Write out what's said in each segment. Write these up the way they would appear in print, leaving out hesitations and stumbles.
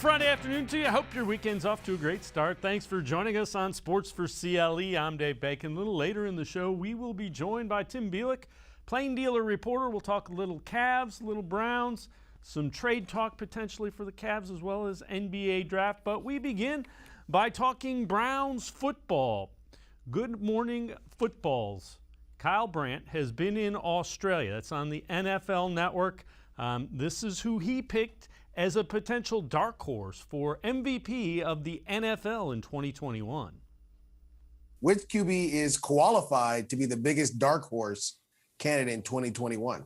Friday afternoon to you. Hope your weekend's off to a great start. Thanks for joining us on Sports4CLE. I'm Dave Bacon. A little later in the show, we will be joined by Tim Bielik, Plain Dealer reporter. We'll talk a little Cavs, a little Browns, some trade talk potentially for the Cavs as well as NBA draft. But we begin by talking Browns football. Good morning, footballs. Kyle Brandt has been in Australia. That's on the NFL Network. This is who he picked as a potential dark horse for MVP of the NFL in 2021. Which QB is qualified to be the biggest dark horse candidate in 2021?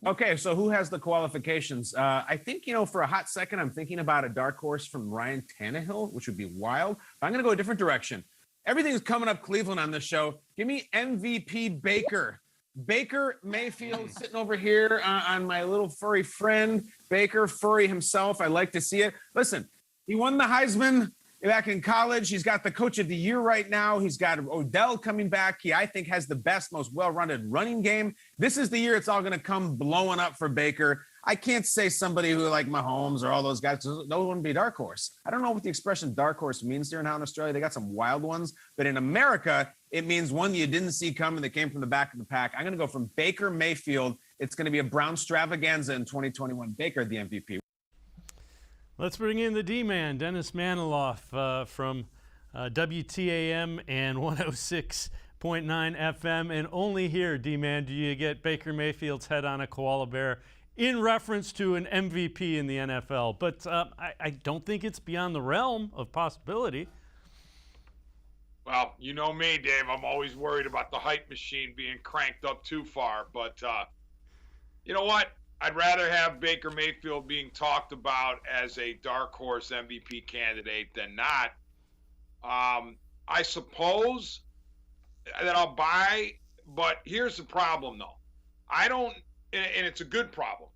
Okay, so who has the qualifications? I think, for a hot second, I'm thinking about a dark horse from Ryan Tannehill, which would be wild. But I'm going to go a different direction. Everything's coming up Cleveland on this show. Give me MVP Baker. Baker Mayfield sitting over here on my little furry friend. Baker, furry himself. I like to see it. Listen, he won the Heisman back in college. He's got the coach of the year right now. He's got Odell coming back. He, I think, has the best, most well-rounded running game. This is the year it's all going to come blowing up for Baker. I can't say somebody who like Mahomes or all those guys. Those wouldn't be dark horse. I don't know what the expression dark horse means here in Australia. They got some wild ones. But in America, it means one you didn't see coming that came from the back of the pack. I'm going to go from Baker Mayfield. It's going to be a Brown extravaganza in 2021. Baker, the MVP. Let's bring in the D-man, Dennis Manoloff from WTAM and 106.9 FM. And only here, D-man, do you get Baker Mayfield's head on a koala bear in reference to an MVP in the NFL. But I don't think it's beyond the realm of possibility. Well, you know me, Dave. I'm always worried about the hype machine being cranked up too far. But you know what? I'd rather have Baker Mayfield being talked about as a dark horse MVP candidate than not. I suppose that I'll buy, but here's the problem, though. I don't, and it's a good problem.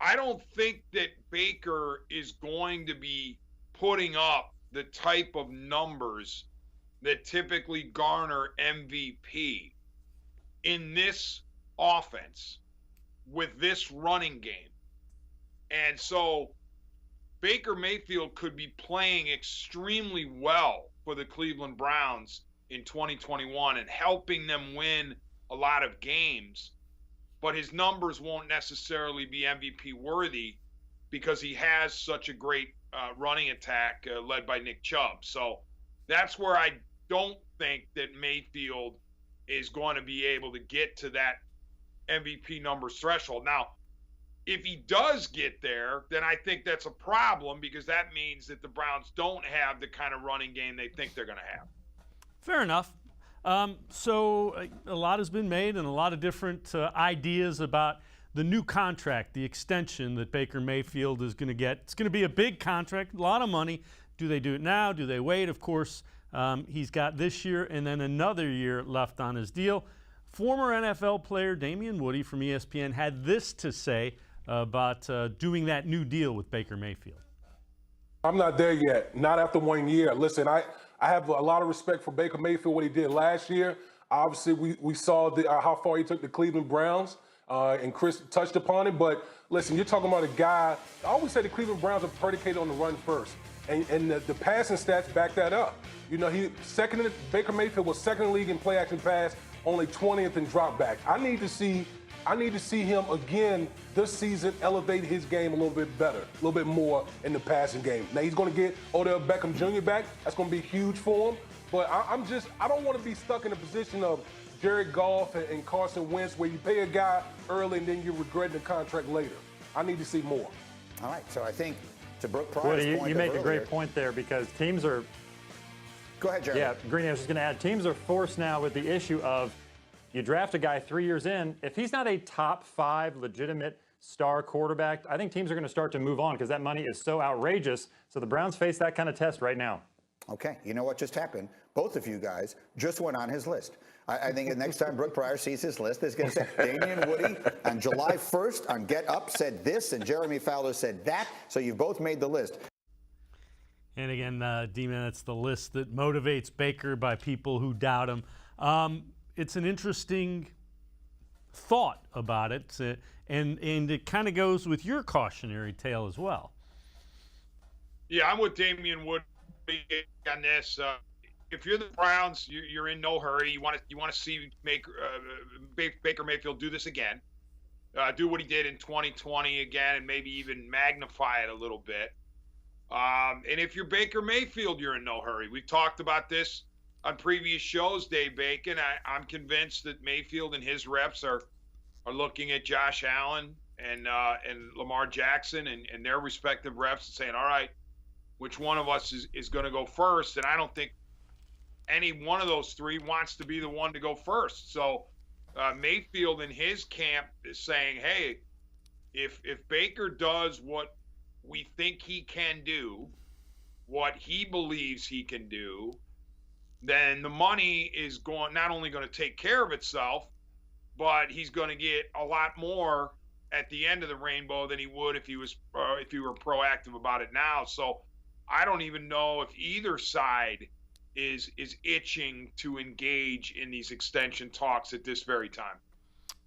I don't think that Baker is going to be putting up the type of numbers that typically garner MVP in this offense with this running game. And so Baker Mayfield could be playing extremely well for the Cleveland Browns in 2021 and helping them win a lot of games, but his numbers won't necessarily be MVP worthy because he has such a great running attack led by Nick Chubb. So that's where I don't think that Mayfield is going to be able to get to that MVP numbers threshold. Now, if he does get there, then I think that's a problem because that means that the Browns don't have the kind of running game they think they're going to have. Fair enough. So a lot has been made and a lot of different ideas about the new contract, the extension that Baker Mayfield is going to get. It's going to be a big contract, a lot of money. Do they do it now? Do they wait? Of course, he's got this year and then another year left on his deal. Former NFL player Damian Woody from ESPN had this to say about doing that new deal with Baker Mayfield. I'm not there yet, not after 1 year. Listen, I have a lot of respect for Baker Mayfield, what he did last year. Obviously, we saw how far he took the Cleveland Browns, and Chris touched upon it. But listen, you're talking about a guy, I always say the Cleveland Browns are predicated on the run first. And the passing stats back that up. Baker Mayfield was second in the league in play action pass, only 20th in dropbacks. I need to see him again this season elevate his game a little bit better, a little bit more in the passing game. Now he's going to get Odell Beckham Jr. back. That's going to be huge for him. But I don't want to be stuck in a position of Jared Goff and Carson Wentz where you pay a guy early and then you're regretting the contract later. I need to see more. All right, so I think to Brooke Pryor's point, you make a great point there because teams are. Go ahead, Jeremy. Yeah, Green was just going to add. Teams are forced now with the issue of you draft a guy 3 years in. If he's not a top 5 legitimate star quarterback, I think teams are going to start to move on because that money is so outrageous. So the Browns face that kind of test right now. Okay, you know what just happened? Both of you guys just went on his list. I think the next time Brooke Pryor sees his list, he's going to say Damian Woody on July 1st on Get Up said this and Jeremy Fowler said that. So you've both made the list. And again, D-Man, that's the list that motivates Baker by people who doubt him. It's an interesting thought about it, and it kind of goes with your cautionary tale as well. Yeah, I'm with Damian Wood on this. If you're the Browns, you're in no hurry. You want to see Baker Mayfield do this again, do what he did in 2020 again, and maybe even magnify it a little bit. And if you're Baker Mayfield, you're in no hurry. We've talked about this on previous shows, Dave Bacon. I'm convinced that Mayfield and his reps are looking at Josh Allen and Lamar Jackson and their respective reps and saying, all right, which one of us is going to go first? And I don't think any one of those three wants to be the one to go first. So Mayfield in his camp is saying, hey, if Baker does what we think he can do, what he believes he can do, then the money is not only going to take care of itself, but he's going to get a lot more at the end of the rainbow than he would if he were proactive about it now. So I don't even know if either side is itching to engage in these extension talks at this very time.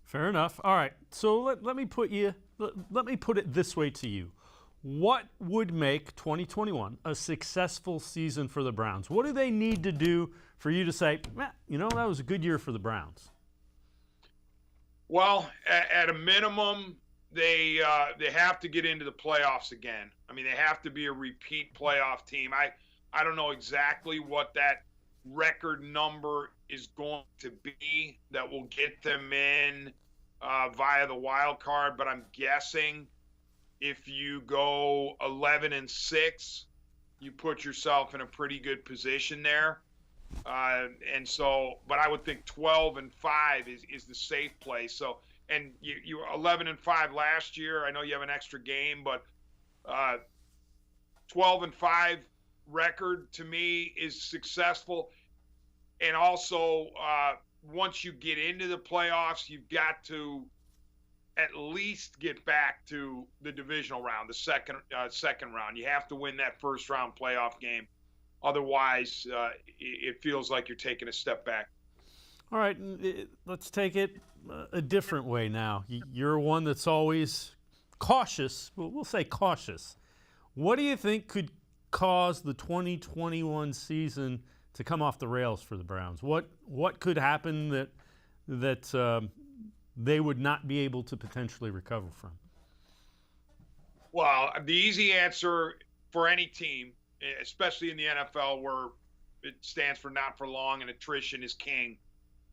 Fair enough. All right. So let me put it this way to you. What would make 2021 a successful season for the Browns? What do they need to do for you to say, that was a good year for the Browns? Well, at a minimum, they have to get into the playoffs again. I mean, they have to be a repeat playoff team. I don't know exactly what that record number is going to be that will get them in via the wild card, but I'm guessing if you go 11-6, you put yourself in a pretty good position there. But I would think 12-5 is the safe place. So, and you were 11-5 last year. I know you have an extra game, but 12-5 record to me is successful. And also, once you get into the playoffs, you've got to at least get back to the divisional round, the second round. You have to win that first round playoff game. Otherwise, it feels like you're taking a step back. All right, let's take it a different way now. You're one that's always cautious. We'll say cautious. What do you think could cause the 2021 season to come off the rails for the Browns? What could happen that they would not be able to potentially recover from? Well, the easy answer for any team, especially in the NFL where it stands for not for long and attrition is king,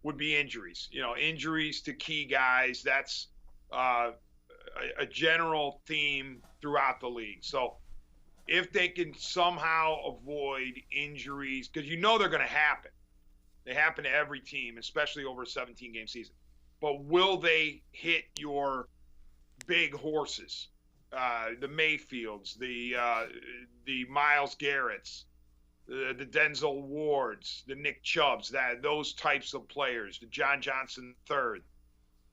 would be injuries. Injuries to key guys. That's a general theme throughout the league. So if they can somehow avoid injuries, because they're going to happen. They happen to every team, especially over a 17-game season. But will they hit your big horses, the Mayfields, the Myles Garretts, the Denzel Wards, the Nick Chubbs, those types of players, the John Johnson III.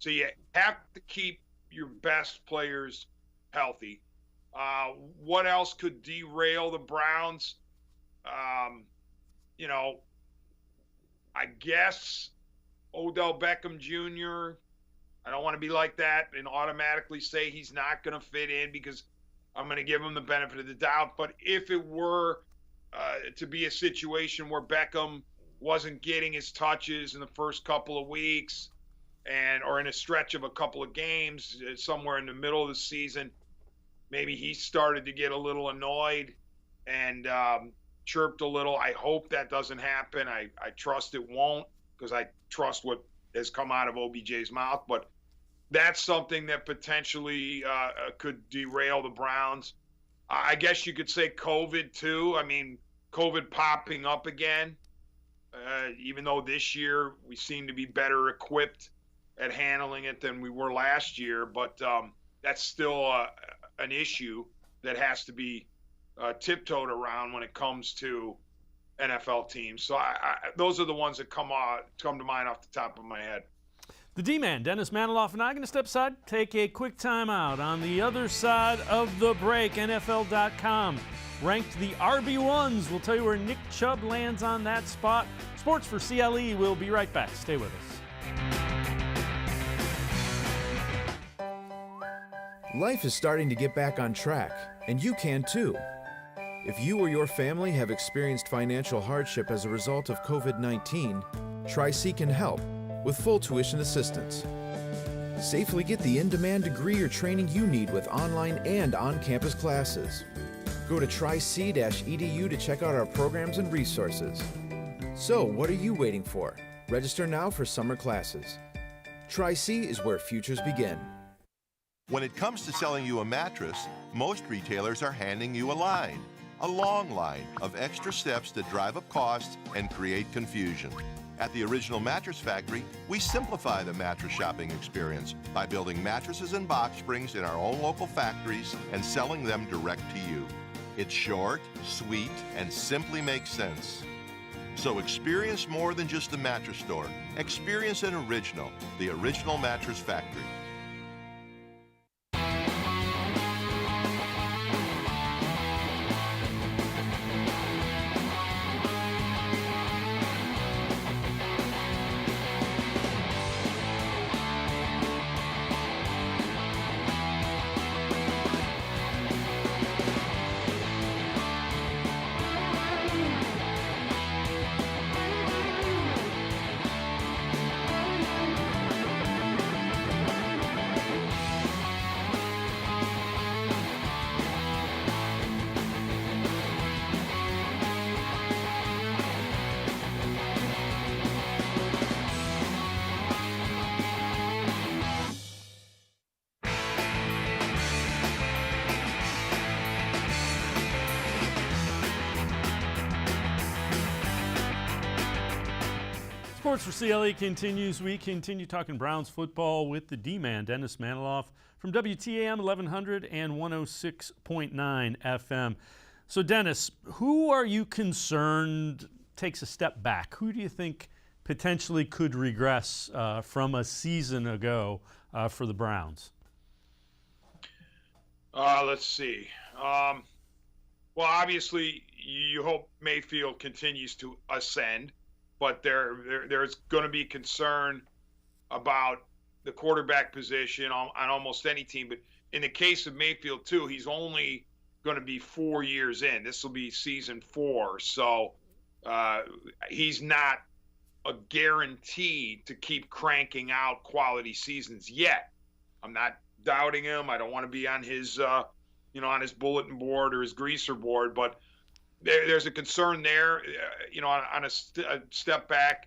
So you have to keep your best players healthy. What else could derail the Browns? I guess Odell Beckham Jr. I don't want to be like that and automatically say he's not going to fit in because I'm going to give him the benefit of the doubt. But if it were to be a situation where Beckham wasn't getting his touches in the first couple of weeks or in a stretch of a couple of games somewhere in the middle of the season, maybe he started to get a little annoyed and chirped a little. I hope that doesn't happen. I trust it won't, because I trust what has come out of OBJ's mouth. But that's something that potentially could derail the Browns. I guess you could say COVID too. I mean, COVID popping up again, even though this year we seem to be better equipped at handling it than we were last year. But that's still an issue that has to be tiptoed around when it comes to NFL teams. So those are the ones that come to mind off the top of my head. The D-Man, Dennis Manoloff, and I are going to step aside, take a quick timeout. On the other side of the break, NFL.com ranked the RB1s. We'll tell you where Nick Chubb lands on that spot. Sports4CLE. We'll be right back. Stay with us. Life is starting to get back on track, and you can too. If you or your family have experienced financial hardship as a result of COVID-19, Tri-C can help with full tuition assistance. Safely get the in-demand degree or training you need with online and on-campus classes. Go to tric-edu to check out our programs and resources. So, what are you waiting for? Register now for summer classes. Tri-C is where futures begin. When it comes to selling you a mattress, most retailers are handing you a long line of extra steps that drive up costs and create confusion. At the Original Mattress Factory, we simplify the mattress shopping experience by building mattresses and box springs in our own local factories and selling them direct to you. It's short, sweet, and simply makes sense. So experience more than just a mattress store. Experience an original, the Original Mattress Factory. Sports4CLE continues. We continue talking Browns football with the D-Man, Dennis Manoloff, from WTAM 1100 and 106.9 FM. So, Dennis, who are you concerned takes a step back? Who do you think potentially could regress from a season ago for the Browns? Let's see. Well, obviously, you hope Mayfield continues to ascend. But there's going to be concern about the quarterback position on almost any team. But in the case of Mayfield, too, he's only going to be 4 years in. This will be season 4. So he's not a guarantee to keep cranking out quality seasons yet. I'm not doubting him. I don't want to be on his, on his bulletin board or his greaser board. But there's a concern there, on a step back.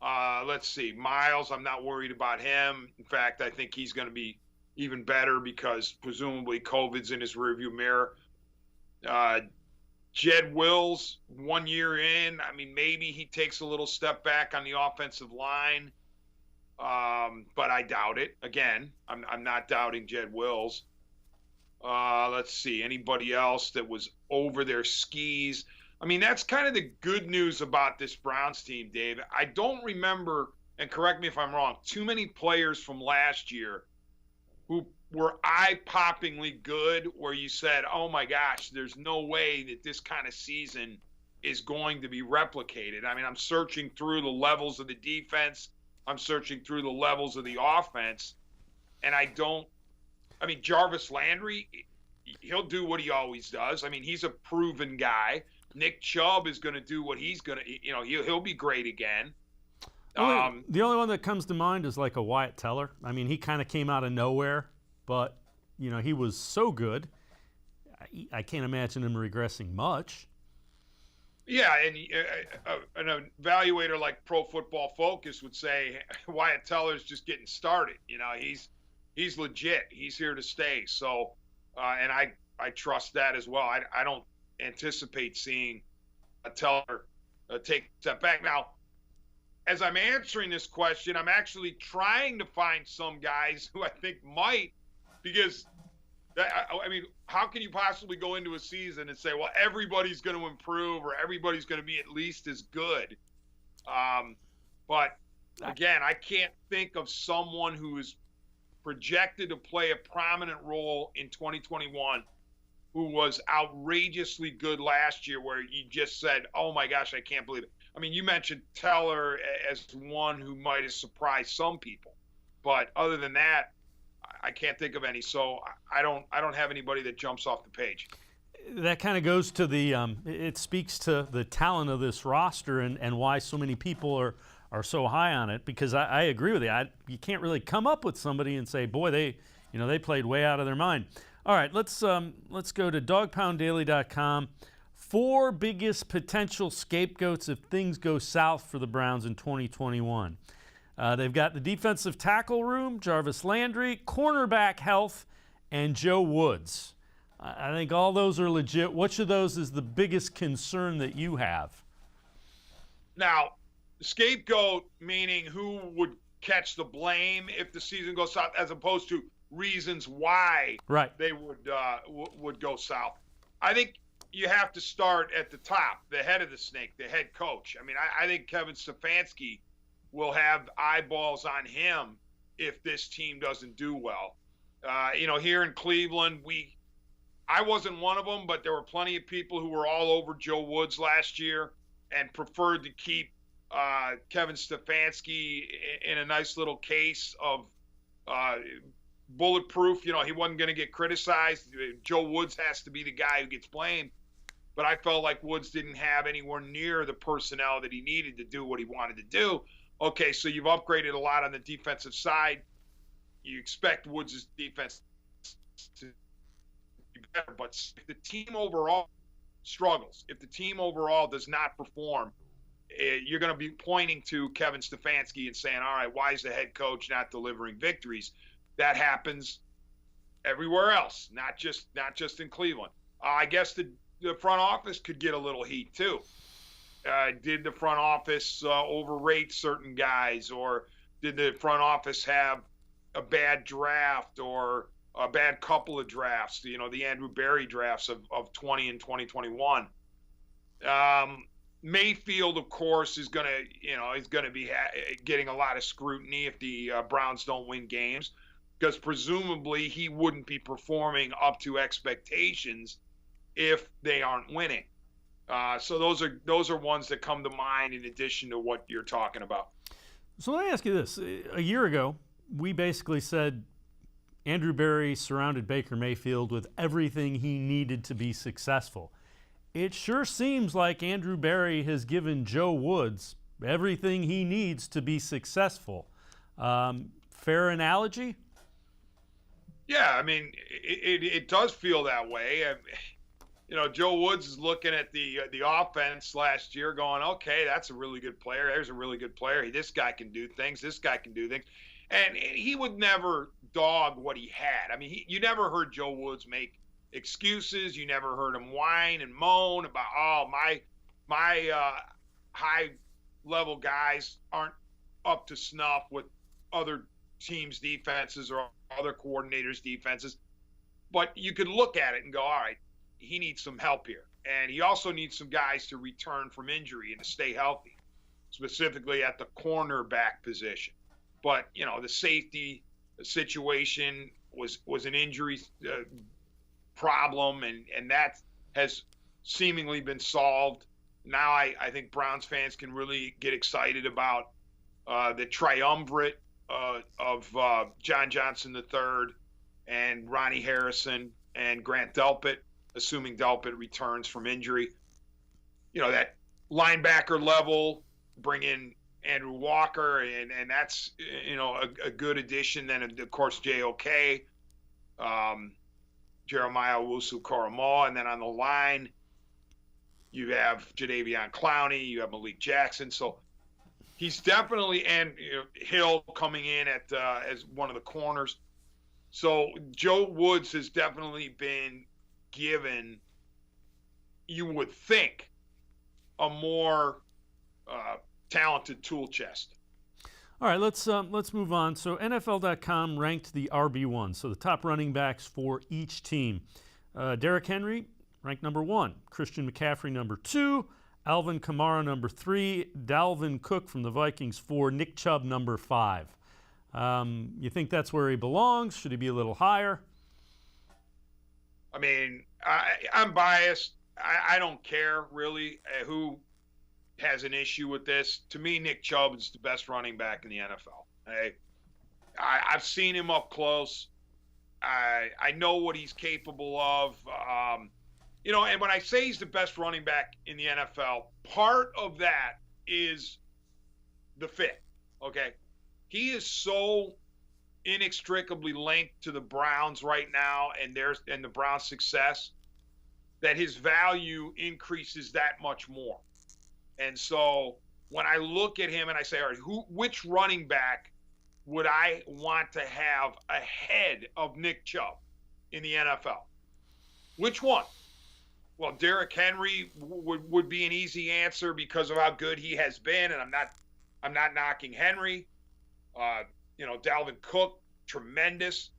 Let's see. Miles, I'm not worried about him. In fact, I think he's going to be even better because presumably COVID's in his rearview mirror. Jed Wills, 1 year in, maybe he takes a little step back on the offensive line, but I doubt it. Again, I'm not doubting Jed Wills. Let's see, anybody else that was over their skis. That's kind of the good news about this Browns team, Dave. I don't remember, and correct me if I'm wrong, too many players from last year who were eye-poppingly good where you said, oh my gosh, there's no way that this kind of season is going to be replicated. I'm searching through the levels of the defense. I'm searching through the levels of the offense, and Jarvis Landry, he'll do what he always does. He's a proven guy. Nick Chubb is going to do what he's going to, he'll be great again. The only one that comes to mind is like a Wyatt Teller. He kind of came out of nowhere, but, he was so good. I can't imagine him regressing much. Yeah, and an evaluator like Pro Football Focus would say Wyatt Teller's just getting started. He's legit. He's here to stay. So, and I trust that as well. I don't anticipate seeing a Teller take a step back. Now, as I'm answering this question, I'm actually trying to find some guys who I think might, because, how can you possibly go into a season and say, well, everybody's going to improve or everybody's going to be at least as good? But, again, I can't think of someone who is projected to play a prominent role in 2021 who was outrageously good last year where you just said, oh my gosh, I can't believe it. You mentioned Teller as one who might have surprised some people, but other than that, I can't think of any. So I don't have anybody that jumps off the page. that kind of goes to the it speaks to the talent of this roster and why so many people are so high on it, because I agree with you. You can't really come up with somebody and say, boy, they played way out of their mind. All right, let's go to dogpounddaily.com. 4 biggest potential scapegoats if things go south for the Browns in 2021. They've got the defensive tackle room, Jarvis Landry, cornerback health, and Joe Woods. I think all those are legit. Which of those is the biggest concern that you have? Now, scapegoat meaning who would catch the blame if the season goes south, as opposed to reasons why they would go south. I think you have to start at the top, the head of the snake, the head coach. I mean, I think Kevin Stefanski will have eyeballs on him if this team doesn't do well. Here in Cleveland, I wasn't one of them, but there were plenty of people who were all over Joe Woods last year and preferred to keep Kevin Stefanski in a nice little case of bulletproof. He wasn't going to get criticized. Joe Woods has to be the guy who gets blamed. But I felt like Woods didn't have anywhere near the personnel that he needed to do what he wanted to do. Okay, so you've upgraded a lot on the defensive side. You expect Woods' defense to be better. But if the team overall struggles, if the team overall does not perform, you're going to be pointing to Kevin Stefanski and saying, all right, why is the head coach not delivering victories? That happens everywhere else, not just in Cleveland. I guess the front office could get a little heat too. Did the front office overrate certain guys, or did the front office have a bad draft or a bad couple of drafts? The Andrew Berry drafts of 20 and 2021. Mayfield, of course, is going to be getting a lot of scrutiny if the Browns don't win games, because presumably he wouldn't be performing up to expectations if they aren't winning. So those are ones that come to mind in addition to what you're talking about. So let me ask you this. A year ago, we basically said Andrew Berry surrounded Baker Mayfield with everything he needed to be successful. It sure seems like Andrew Berry has given Joe Woods everything he needs to be successful. Fair analogy? Yeah, I mean, it does feel that way. Joe Woods is looking at the offense last year going, okay, that's a really good player. There's a really good player. This guy can do things. This guy can do things. And he would never dog what he had. I mean, you never heard Joe Woods make excuses. You never heard him whine and moan about, oh, my high-level guys aren't up to snuff with other teams' defenses or other coordinators' defenses. But you could look at it and go, all right, he needs some help here. And he also needs some guys to return from injury and to stay healthy, specifically at the cornerback position. But, the safety situation was an injury problem, and that has seemingly been solved. Now I think Browns fans can really get excited about the triumvirate of John Johnson III and Ronnie Harrison and Grant Delpit, assuming Delpit returns from injury. That linebacker level, bring in Andrew Walker, and that's, a good addition. Then, of course, JOK, Jeremiah Owusu-Koramoah, and then on the line, you have Jadeveon Clowney, you have Malik Jackson. So he's definitely, and Hill coming in at as one of the corners. So Joe Woods has definitely been given, you would think, a more talented tool chest. All right, let's move on. So NFL.com ranked the RB1, so the top running backs for each team. Derrick Henry ranked number 1, Christian McCaffrey number 2, Alvin Kamara number 3, Dalvin Cook from the Vikings 4, Nick Chubb number 5. You think that's where he belongs? Should he be a little higher? I mean, I'm biased. I don't care really who has an issue with this. To me, Nick Chubb is the best running back in the NFL. I've seen him up close. I know what he's capable of. and when I say he's the best running back in the NFL, part of that is the fit, okay? He is so inextricably linked to the Browns right now and the Browns' success that his value increases that much more. And so when I look at him and I say, all right, which running back would I want to have ahead of Nick Chubb in the NFL? Which one? Well, Derrick Henry would be an easy answer because of how good he has been, and I'm not knocking Henry. Dalvin Cook, tremendous.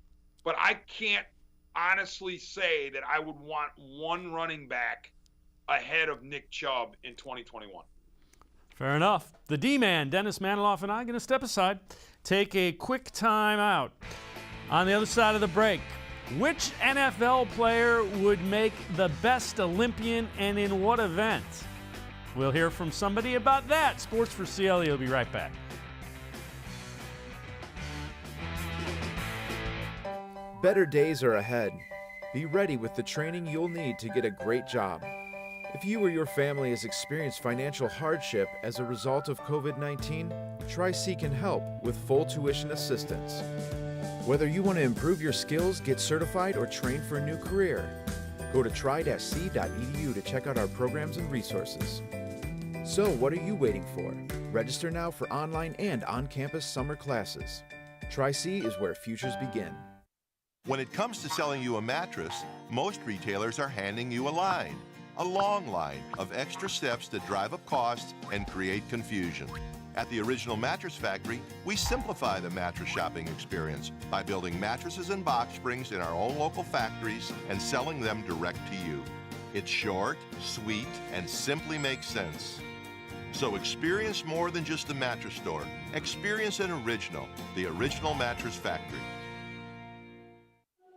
But I can't honestly say that I would want one running back ahead of Nick Chubb in 2021. Fair enough. The D-Man, Dennis Manoloff, and I are going to step aside, take a quick time out. On the other side of the break, which NFL player would make the best Olympian and in what event? We'll hear from somebody about that. Sports for CLE will be right back. Better days are ahead. Be ready with the training you'll need to get a great job. If you or your family has experienced financial hardship as a result of COVID-19, Tri-C can help with full tuition assistance. Whether you want to improve your skills, get certified, or train for a new career, go to tri-c.edu to check out our programs and resources. So what are you waiting for? Register now for online and on-campus summer classes. Tri-C is where futures begin. When it comes to selling you a mattress, most retailers are handing you a long line of extra steps that drive up costs and create confusion. At the Original Mattress Factory, we simplify the mattress shopping experience by building mattresses and box springs in our own local factories and selling them direct to you. It's short, sweet, and simply makes sense. So experience more than just a mattress store. Experience an original, the Original Mattress Factory.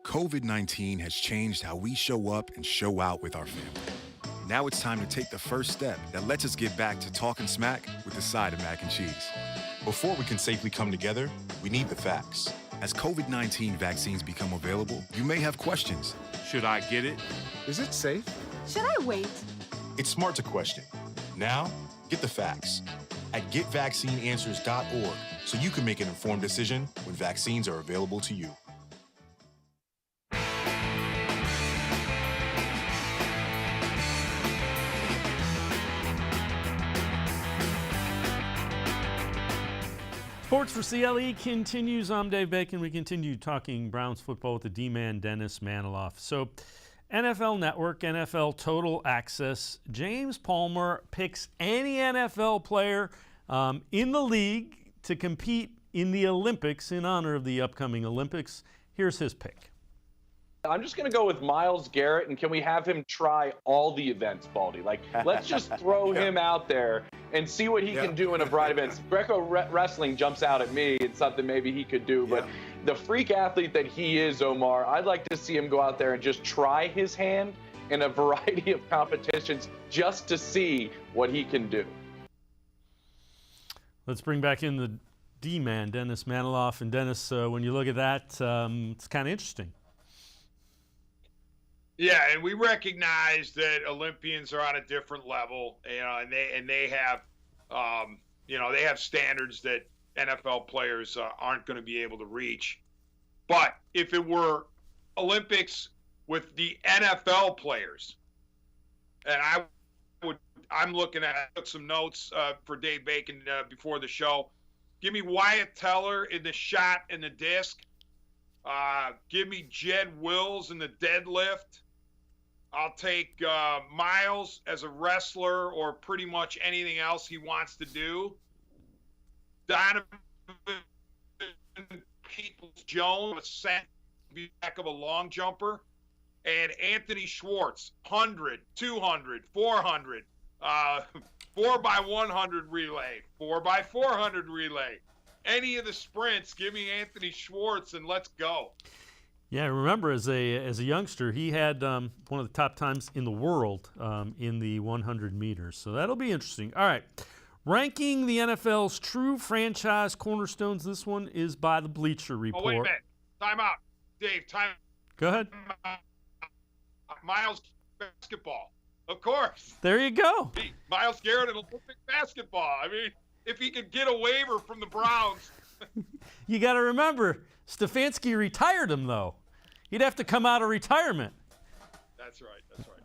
COVID-19 has changed how we show up and show out with our family. Now it's time to take the first step that lets us get back to talking smack with a side of mac and cheese. Before we can safely come together, we need the facts. As COVID-19 vaccines become available, you may have questions. Should I get it? Is it safe? Should I wait? It's smart to question. Now, get the facts at getvaccineanswers.org so you can make an informed decision when vaccines are available to you. Sports for CLE continues. I'm Dave Bacon. We continue talking Browns football with the D-Man, Dennis Manoloff. So, NFL Network, NFL Total Access, James Palmer picks any NFL player in the league to compete in the Olympics in honor of the upcoming Olympics. Here's his pick. I'm just going to go with Myles Garrett, and can we have him try all the events, Baldy? Like, let's just throw him out there and see what he can do in a variety of events. Greco wrestling jumps out at me. It's something maybe he could do, but the freak athlete that he is, Omar, I'd like to see him go out there and just try his hand in a variety of competitions just to see what he can do. Let's bring back in the D-Man, Dennis Manoloff. And Dennis, when you look at that, it's kind of interesting. Yeah, and we recognize that Olympians are on a different level, and they have, they have standards that NFL players aren't going to be able to reach. But if it were Olympics with the NFL players, and I'm looking at, I took some notes for Dave Bacon before the show. Give me Wyatt Teller in the shot and the disc. Give me Jed Wills in the deadlift. I'll take Myles as a wrestler or pretty much anything else he wants to do. Donovan Peoples-Jones, a back of a long jumper. And Anthony Schwartz, 100, 200, 400, 4x100 relay, 4x400 relay. Any of the sprints, give me Anthony Schwartz and let's go. Yeah, remember as a youngster, he had one of the top times in the world in the 100 meters. So that'll be interesting. All right, ranking the NFL's true franchise cornerstones. This one is by the Bleacher Report. Oh, wait a minute. Time out. Dave, time. Go ahead. Myles basketball. Of course. There you go. Myles Garrett in Olympic basketball. I mean, if he could get a waiver from the Browns. You got to remember, Stefanski retired him, though. He'd have to come out of retirement. That's right.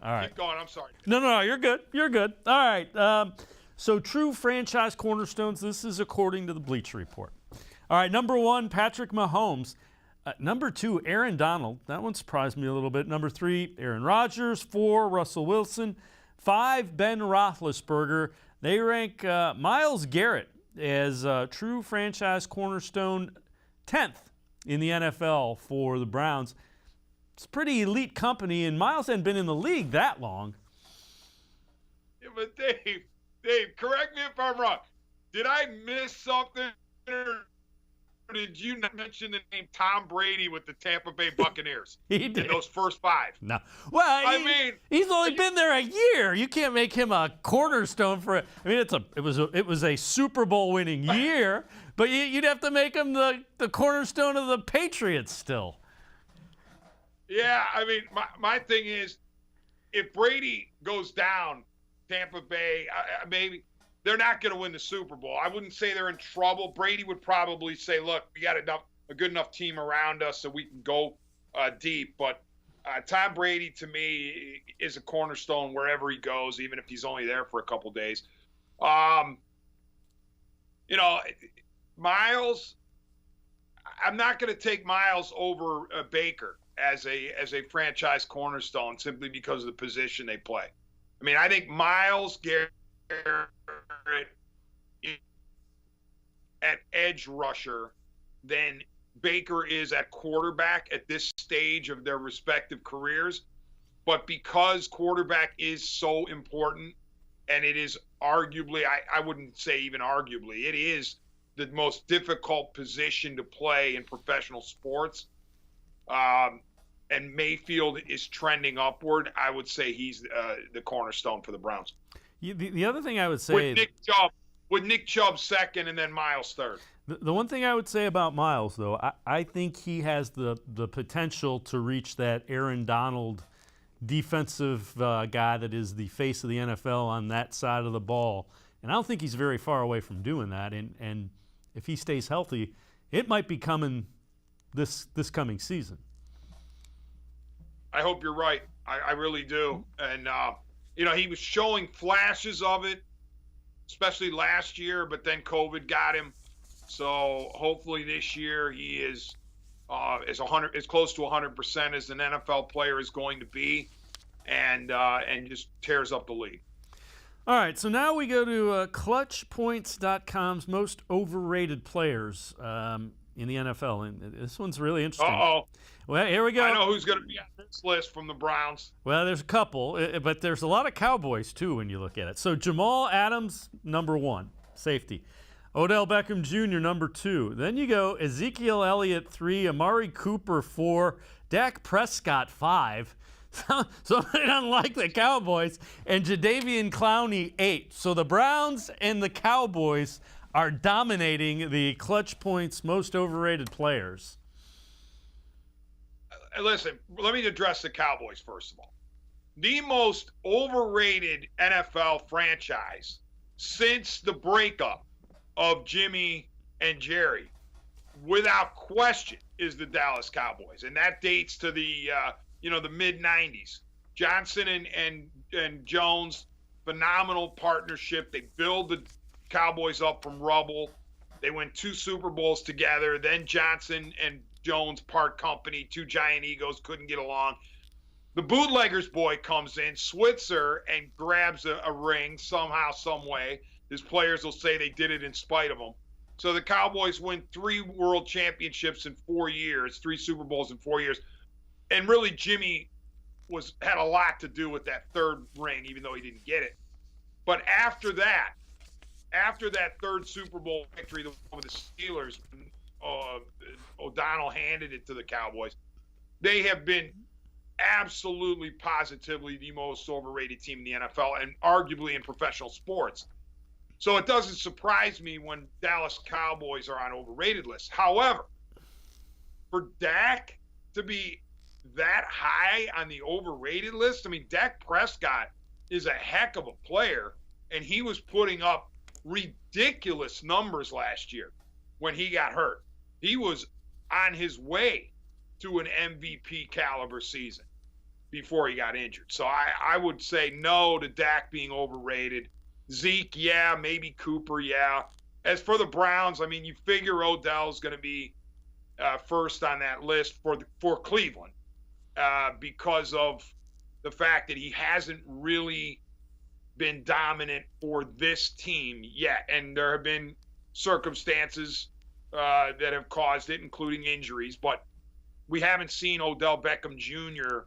All right. Keep going. I'm sorry. No, you're good. You're good. All right. So true franchise cornerstones, this is according to the Bleacher Report. All right, number 1, Patrick Mahomes. Number 2, Aaron Donald. That one surprised me a little bit. Number 3, Aaron Rodgers. 4, Russell Wilson. 5, Ben Roethlisberger. They rank Myles Garrett as true franchise cornerstone 10th in the NFL for the Browns. It's pretty elite company, and Myles hadn't been in the league that long. Yeah, but Dave, correct me if I'm wrong. Did I miss something, or did you not mention the name Tom Brady with the Tampa Bay Buccaneers? He did. In those first 5. No. Well, he's only been there a year. You can't make him a cornerstone for it. I mean, it was a Super Bowl winning year, but you'd have to make him the cornerstone of the Patriots still. Yeah, I mean, my thing is, if Brady goes down, Tampa Bay, maybe they're not going to win the Super Bowl. I wouldn't say they're in trouble. Brady would probably say, look, we got a good enough team around us so we can go deep. But Tom Brady, to me, is a cornerstone wherever he goes, even if he's only there for a couple days. Myles, I'm not going to take Myles over Baker as a franchise cornerstone simply because of the position they play. I mean, I think Myles Garrett at edge rusher than Baker is at quarterback at this stage of their respective careers. But because quarterback is so important, and it is arguably, I wouldn't say even arguably, it is the most difficult position to play in professional sports. And Mayfield is trending upward. I would say he's the cornerstone for the Browns. The other thing I would say with Nick Chubb second and then Myles third. The one thing I would say about Myles, though, I think he has the potential to reach that Aaron Donald defensive guy that is the face of the NFL on that side of the ball. And I don't think he's very far away from doing that. And if he stays healthy, it might be coming this coming season. I hope you're right. I really do. And, he was showing flashes of it, especially last year, but then COVID got him. So hopefully this year he is as close to 100% as an NFL player is going to be, and just tears up the league. All right, so now we go to ClutchPoints.com's most overrated players in the NFL, and this one's really interesting. Uh-oh. Well, here we go. I know who's going to be on this list from the Browns. Well, there's a couple, but there's a lot of Cowboys, too, when you look at it. So Jamal Adams, number 1, safety. Odell Beckham Jr., number 2. Then you go Ezekiel Elliott, 3. Amari Cooper, 4. Dak Prescott, 5. Somebody doesn't like the Cowboys. And Jadeveon Clowney, 8. So the Browns and the Cowboys are dominating the Clutch Points most overrated players. Listen, let me address the Cowboys first of all. The most overrated NFL franchise since the breakup of Jimmy and Jerry, without question, is the Dallas Cowboys, and that dates to the the mid '90s. Johnson and Jones, phenomenal partnership. They build the Cowboys up from rubble. They win 2 Super Bowls together. Then Johnson and Jones part company, 2 giant egos, couldn't get along. The bootleggers boy comes in, Switzer, and grabs a ring somehow, some way. His players will say they did it in spite of him. So the Cowboys win 3 world championships in 4 years, 3 Super Bowls in 4 years. And really, Jimmy had a lot to do with that 3rd ring, even though he didn't get it. But after that 3rd Super Bowl victory, the one with the Steelers, O'Donnell handed it to the Cowboys. They have been absolutely, positively the most overrated team in the NFL and arguably in professional sports. So it doesn't surprise me when Dallas Cowboys are on overrated lists. However, for Dak to be that high on the overrated list. I mean, Dak Prescott is a heck of a player, and he was putting up ridiculous numbers last year when he got hurt. He was on his way to an MVP caliber season before he got injured. So I would say no to Dak being overrated. Zeke, yeah, maybe Cooper, yeah. As for the Browns, I mean, you figure Odell's going to be first on that list for Cleveland because of the fact that he hasn't really been dominant for this team yet. And there have been circumstances that have caused it, including injuries, but we haven't seen Odell Beckham Jr.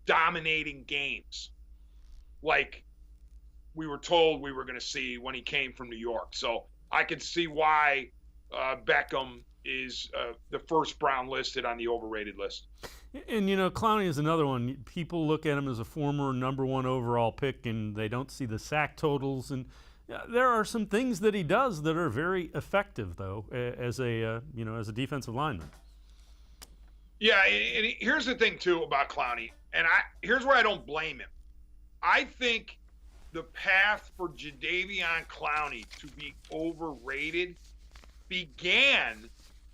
dominating games like we were told we were going to see when he came from New York. So I can see why Beckham is the first Brown listed on the overrated list. And, you know, Clowney is another one. People look at him as a former number 1 overall pick, and they don't see the sack totals. And there are some things that he does that are very effective, though, as a defensive lineman. Yeah, and here's the thing, too, about Clowney. And here's where I don't blame him. I think the path for Jadeveon Clowney to be overrated began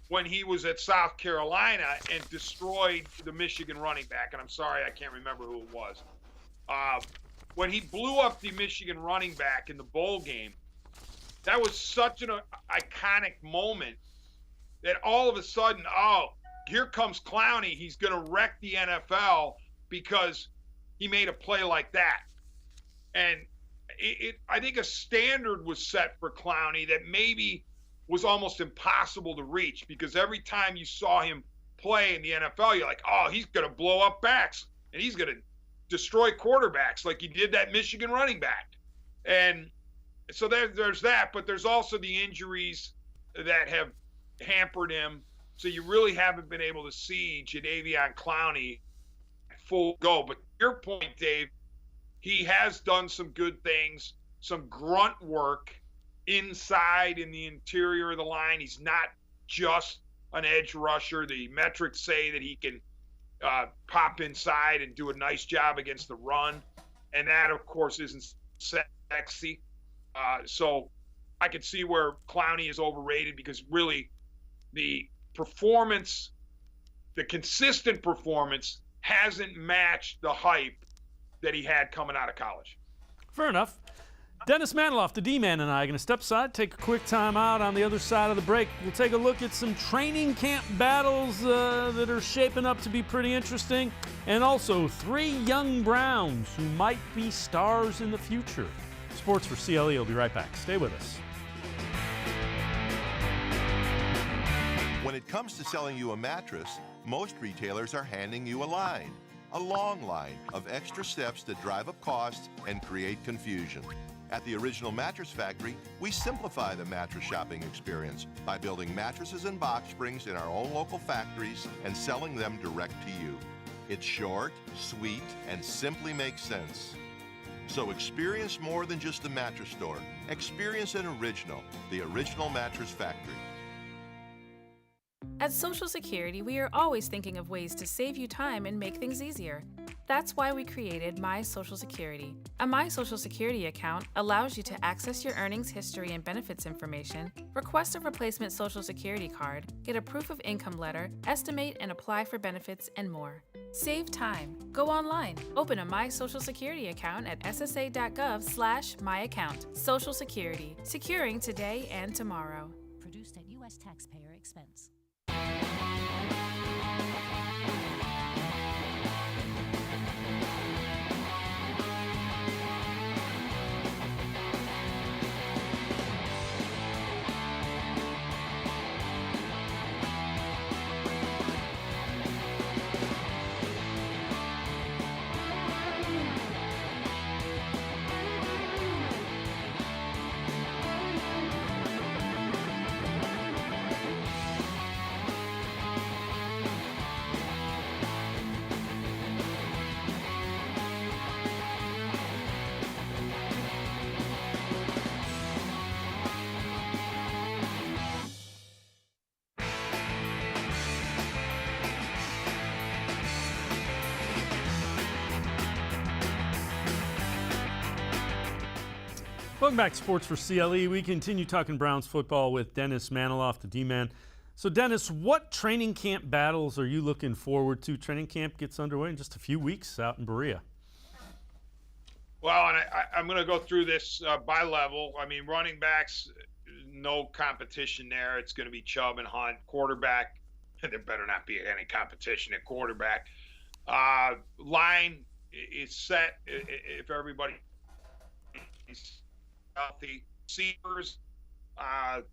when he was at South Carolina and destroyed the Michigan running back. And I'm sorry, I can't remember who it was. When he blew up the Michigan running back in the bowl game, that was such an iconic moment that all of a sudden, here comes Clowney. He's going to wreck the NFL because he made a play like that. And I think a standard was set for Clowney that maybe was almost impossible to reach, because every time you saw him play in the NFL, you're like, he's going to blow up backs and he's going to destroy quarterbacks like he did that Michigan running back. And so there's that, but there's also the injuries that have hampered him. So you really haven't been able to see Jadeveon Clowney full go. But to your point, Dave, he has done some good things, some grunt work inside in the interior of the line. He's not just an edge rusher. The metrics say that he can pop inside and do a nice job against the run. And that, of course, isn't sexy. So I could see where Clowney is overrated, because really the performance, the consistent performance, hasn't matched the hype that he had coming out of college. Fair enough. Dennis Manoloff, the D-Man, and I are going to step aside, take a quick time out. On the other side of the break, we'll take a look at some training camp battles that are shaping up to be pretty interesting, and also 3 young Browns who might be stars in the future. Sports4CLE will be right back. Stay with us. When it comes to selling you a mattress, most retailers are handing you a long line of extra steps that drive up costs and create confusion. At the Original Mattress Factory, we simplify the mattress shopping experience by building mattresses and box springs in our own local factories and selling them direct to you. It's short, sweet, and simply makes sense. So experience more than just a mattress store. Experience an original, the Original Mattress Factory. At Social Security, we are always thinking of ways to save you time and make things easier. That's why we created My Social Security. A My Social Security account allows you to access your earnings history and benefits information, request a replacement Social Security card, get a proof of income letter, estimate and apply for benefits, and more. Save time. Go online. Open a My Social Security account at ssa.gov/myaccount. Social Security. Securing today and tomorrow. Produced at U.S. taxpayer expense. Welcome back to Sports for CLE. We continue talking Browns football with Dennis Manoloff, the D-man. So, Dennis, what training camp battles are you looking forward to? Training camp gets underway in just a few weeks out in Berea. Well, and I'm going to go through this by level. I mean, running backs, no competition there. It's going to be Chubb and Hunt. Quarterback, there better not be any competition at quarterback. Line is set if everybody is healthy. Receivers, I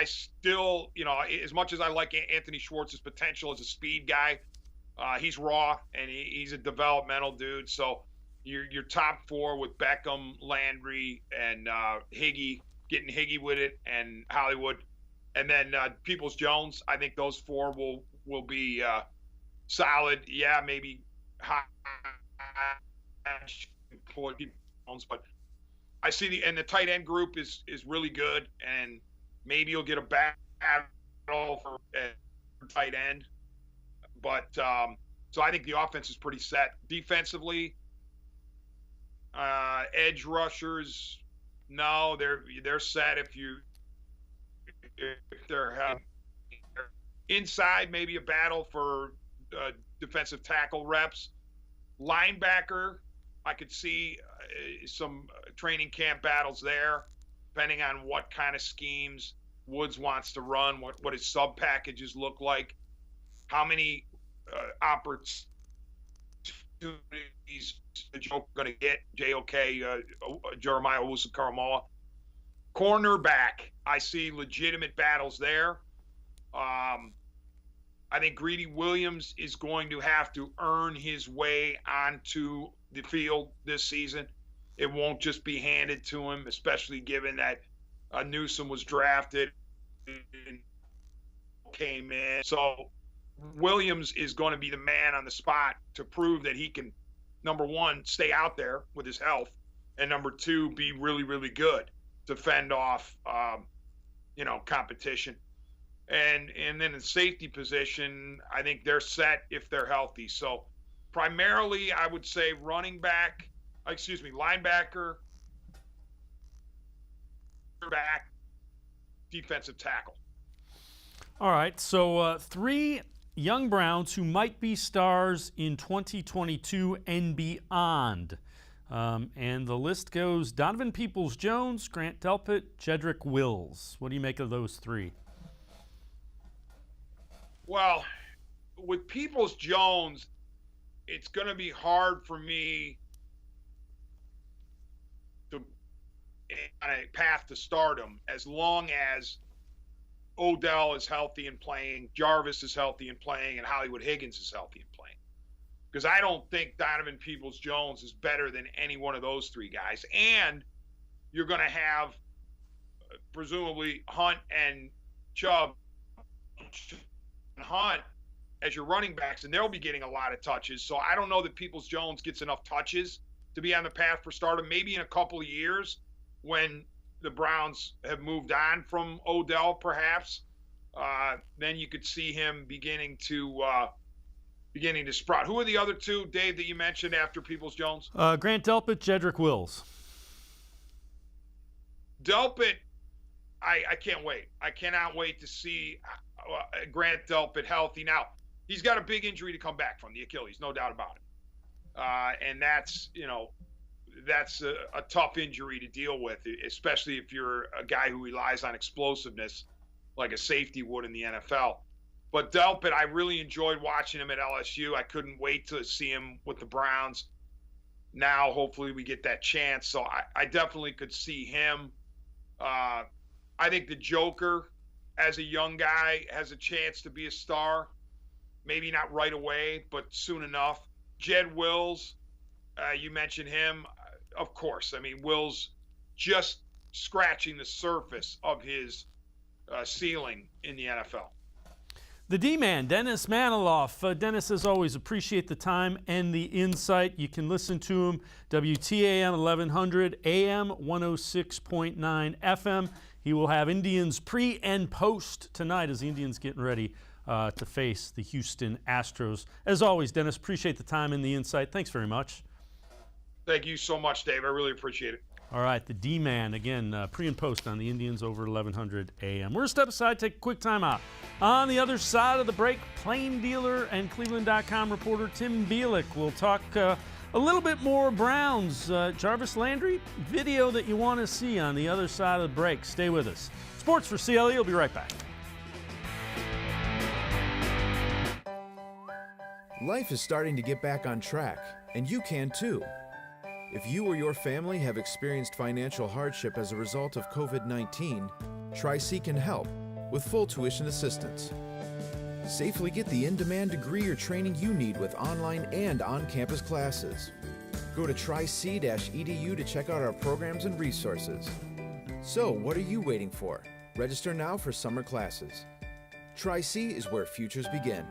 still, as much as I like Anthony Schwartz's potential as a speed guy, he's raw and he's a developmental dude. So your top four with Beckham, Landry, and Higgy, getting Higgy with it, and Hollywood, and then Peoples-Jones. I think those four will be solid. Yeah, maybe high Peoples-Jones, but I see the tight end group is really good, and maybe you'll get a battle for tight end. But so I think the offense is pretty set. Defensively, edge rushers, no, they're set. If they're inside, maybe a battle for defensive tackle reps. Linebacker, I could see some training camp battles there, depending on what kind of schemes Woods wants to run, what his sub packages look like, how many opportunities the Joker going to get. JOK, Jeremiah Owusu-Koramoah. Cornerback, I see legitimate battles there. I think Greedy Williams is going to have to earn his way onto the field this season. It won't just be handed to him, especially given that Newsome was drafted and came in. So Williams is going to be the man on the spot to prove that he can, number one, stay out there with his health, and number two, be really, really good to fend off, competition. And then in safety position, I think they're set if they're healthy. So primarily, I would say linebacker, back, defensive tackle. All right, so three young Browns who might be stars in 2022 and beyond. And the list goes Donovan Peoples-Jones, Grant Delpit, Jedrick Wills. What do you make of those three? Well, with Peoples-Jones, it's going to be hard for me to on a path to stardom as long as Odell is healthy and playing, Jarvis is healthy and playing, and Hollywood Higgins is healthy and playing. Because I don't think Donovan Peoples-Jones is better than any one of those three guys. And you're going to have presumably Hunt and Chubb and Hunt as your running backs, and they'll be getting a lot of touches. So I don't know that Peoples-Jones gets enough touches to be on the path for stardom. Maybe in a couple of years when the Browns have moved on from Odell, perhaps, then you could see him beginning to sprout. Who are the other two, Dave, that you mentioned after Peoples-Jones? Grant Delpit, Jedrick Wills. Delpit, I can't wait. I cannot wait to see Grant Delpit healthy. Now, he's got a big injury to come back from, the Achilles, no doubt about it. And that's a tough injury to deal with, especially if you're a guy who relies on explosiveness like a safety would in the NFL. But Delpit, I really enjoyed watching him at LSU. I couldn't wait to see him with the Browns. Now, hopefully, we get that chance. So I definitely could see him. I think the Joker, as a young guy, has a chance to be a star. Maybe not right away, but soon enough. Jed Wills, you mentioned him. Of course. I mean, Wills just scratching the surface of his ceiling in the NFL. The D-man, Dennis Manoloff. Dennis, as always, appreciate the time and the insight. You can listen to him, WTAM 1100, AM 106.9 FM. He will have Indians pre and post tonight as the Indians getting ready to face the Houston Astros. As always, Dennis, appreciate the time and the insight. Thanks very much. Thank you so much, Dave. I really appreciate it. All right, the D-Man, again, pre and post on the Indians over 1100 a.m. We're going to step aside, take a quick time out. On the other side of the break, plain dealer and cleveland.com reporter Tim Bielik will talk a little bit more Browns. Jarvis Landry, video that you want to see on the other side of the break. Stay with us. Sports for CLE, we'll be right back. Life is starting to get back on track, and you can too. If you or your family have experienced financial hardship as a result of COVID-19, Tri-C can help with full tuition assistance. Safely get the in-demand degree or training you need with online and on-campus classes. Go to tric-edu to check out our programs and resources. So, what are you waiting for? Register now for summer classes. Tri-C is where futures begin.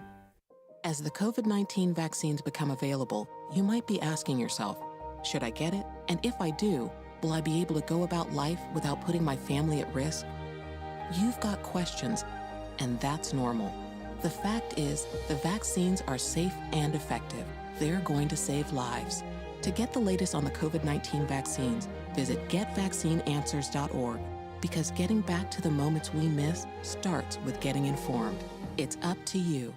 As the COVID-19 vaccines become available, you might be asking yourself, should I get it? And if I do, will I be able to go about life without putting my family at risk? You've got questions, and that's normal. The fact is, the vaccines are safe and effective. They're going to save lives. To get the latest on the COVID-19 vaccines, visit getvaccineanswers.org, because getting back to the moments we miss starts with getting informed. It's up to you.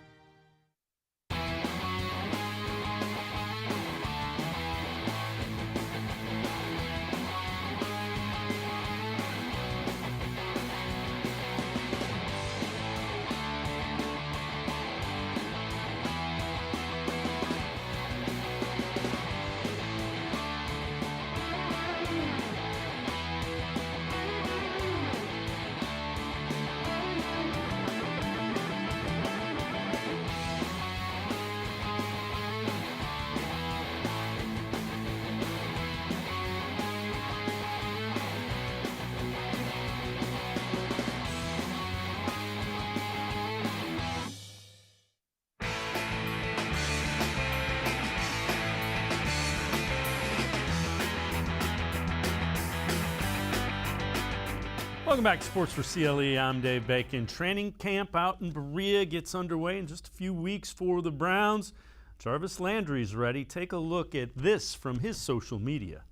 Welcome back to Sports for CLE. I'm Dave Bacon. Training camp out in Berea gets underway in just a few weeks for the Browns. Jarvis Landry's ready. Take a look at this from his social media.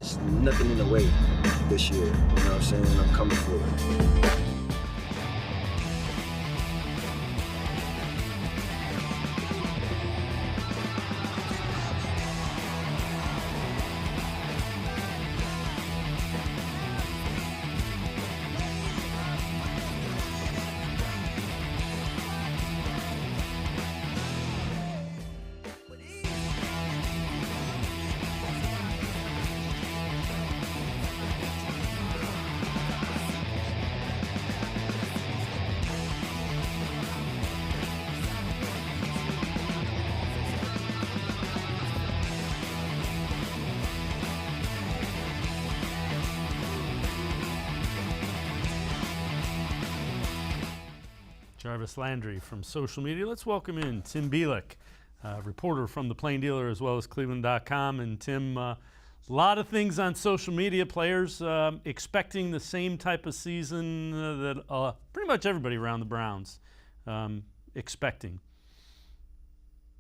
There's nothing in the way this year. You know what I'm saying? I'm coming for it. Jarvis Landry from social media. Let's welcome in Tim Bielik, reporter from the Plain Dealer as well as cleveland.com. And Tim, a lot of things on social media, players expecting the same type of season that pretty much everybody around the Browns expecting.